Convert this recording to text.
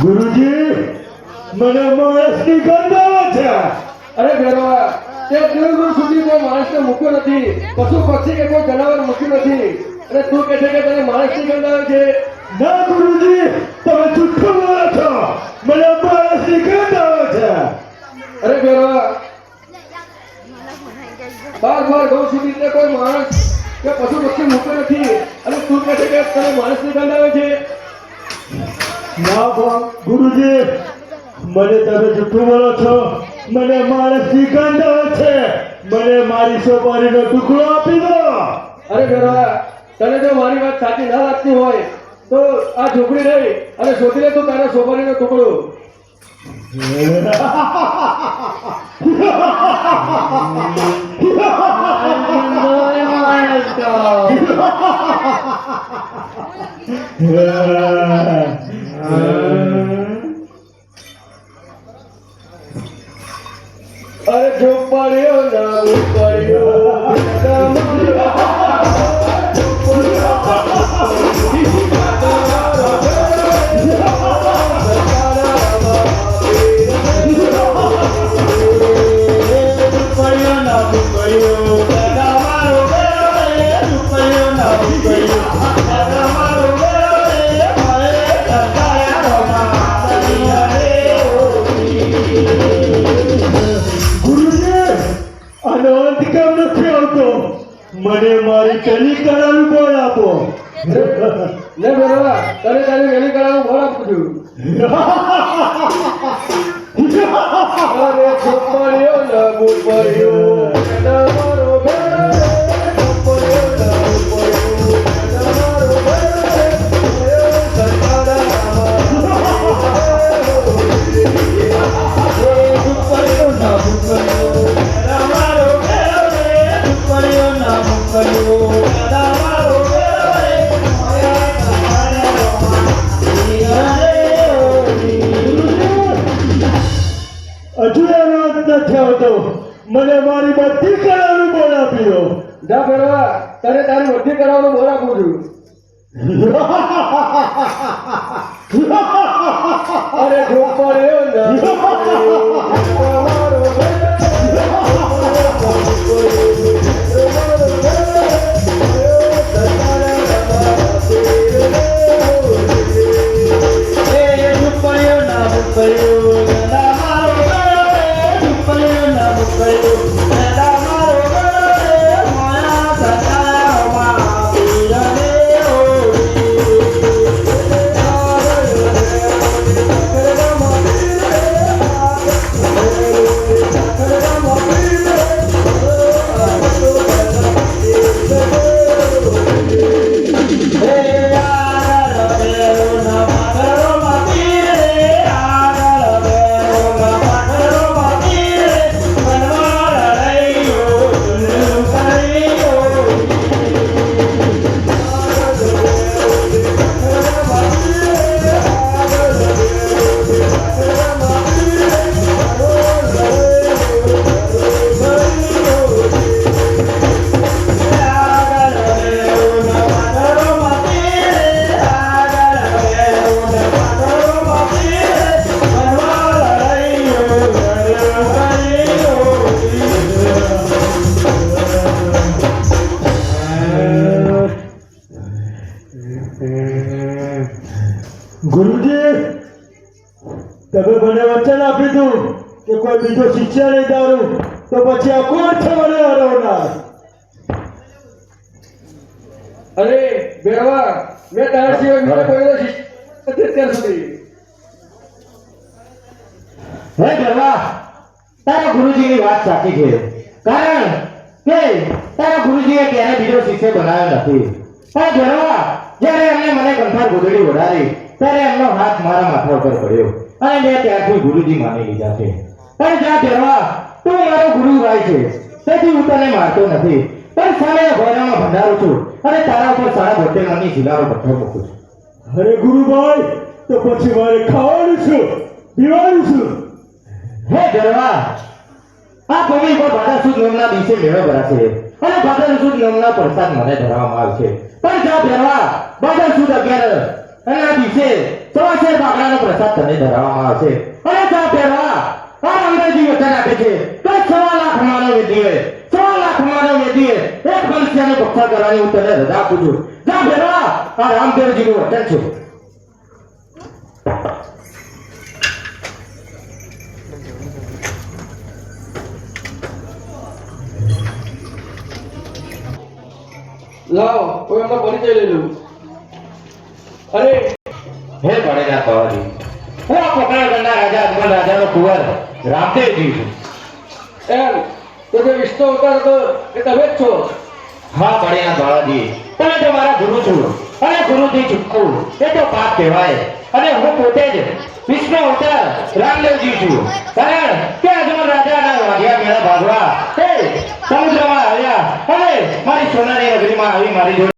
ગુરુજી મને માણસની ગંધ આવે છે. અરે ભેરવા તે દૂર દૂર સુધી કોઈ માણસને મૂક્યો નથી, પશુ પક્ષી કે કોઈ જનાવર મૂક્યું નથી, અને તું કહે છે કે તને માણસની ગંધ આવે છે? ના ગુરુજી, તમે જુઠ્ઠું બોલો છો. મને માણસની ગંધ આવે છે. અરે ભેરવા બાર ગૌ સુધી કોઈ માણસ કે પશુ પક્ષી મૂક્યો નથી, અને તું કહે છે કે તને માણસની ગંધ આવે છે? ના ગુરુજી, મને તમે જુઠ્ઠું બોલો છો. મને માણસની ગંધ આવે છે. મને મારી સોપારીનો ટુકડો આપી દો. અરે ભેરવા તને જો મારી વાત સાચી ના લાગતી હોય તો આ ઝૂંપડી રહી અને શોધી લે તું તારા સોપારીનો ટુકડો. અરે ઝૂંપડીઓ ના ઉપડીઓ મને મારી પેલી કળાનું બોલ આપો. ને બરોબર તને તારી વેલી કળાનું બોલ આપું છું. અરે છોકરીઓ ના બુપરીઓ તમારો હજુ એનો અંત નથી આવતો. મને મારી બધી કળાનું બોલ આપી દો. જા બરોબર તને તારી બધી કળાનું બોલ આપું છું. અરે ઝૂંપડીઓ ના આપી દઉં કે કોઈ બીજો શિષ્ય નહીં તારું તો પછી આ કોણ છે મને હરાવનાર? અરે ભેરવા, મેં તારા સિવાય બીજા કોઈનો શિષ્ય નથી અત્યાર સુધી. હે ગરવા, તારા ગુરુજીની વાત સાચી છે. કારણ કે તારા ગુરુજીએ ક્યારે બીજો શિષ્ય બનાવ્યો નથી. પણ ગરવા, જ્યારે એમને મને કંઠાર ગોદડી ઓઢાડી ત્યારે એમનો હાથ મારા માથા ઉપર પડ્યો અને મેં ત્યારથી ગુરુજી માની લીધા છે. પણ જા ગરવા, તું મારો ગુરુ ભાઈ છે, તેથી હું તને મારતો નથી, પણ સામે ભોયરામાં ભંડારું છું અને તારા ઉપર 72 મણની શિલાનો પથ્થર મૂકું છું. અરે ગુરુભાઈ, તો પછી મારે ખાવાનું શું, પીવાનું શું? હે ગરવા, આ ભૂમિ પર ભાદરસુદ નામના દિવસે મેળો ભરાશે અને ભાદરસુદ નામના પ્રસાદ મને ધરાવવામાં આવશે. પણ જા ગરવા, ભાદરસુદ 11 અને આ દિવસે 100 બાકડાનો પ્રસાદ તને ધરાવવામાં આવશે. અને જા ગરવા, આ અંગ્રેજી વચન આપે છે કે 100 લાખ માનવ વેદીએ 100 લાખ માનવ વેદીએ એક મનુષ્યને પક્ષા કરવાની હું તને રજા આપું છું. જા ગરવા, આ રામદેવજીનું વચન છે. લાવ, કોઈ એમનો પરિચય લઈ લઉં. અરે હે બળેના કવાજી, હું આ પોકરણગઢના રાજા અકબર રાજાનો કુંવર રામદેવજી છું. એમ તો જે વિષ્ણુ અવતાર હતો એ તમે જ છો? હા બળેના બાળાજી, તમે તો મારા ગુરુ છો અને ગુરુથી ચૂકવું એ તો પાપ કહેવાય. અને હું પોતે જ વિષ્ણુ અવતાર રામદેવજી છું. કારણ કે અજમલ રાજાના વાઘિયા મેળા ભાગવા તે સમુદ્રમાં આવ્યા અને મારી સોનાની નગરીમાં આવી મારી જોડે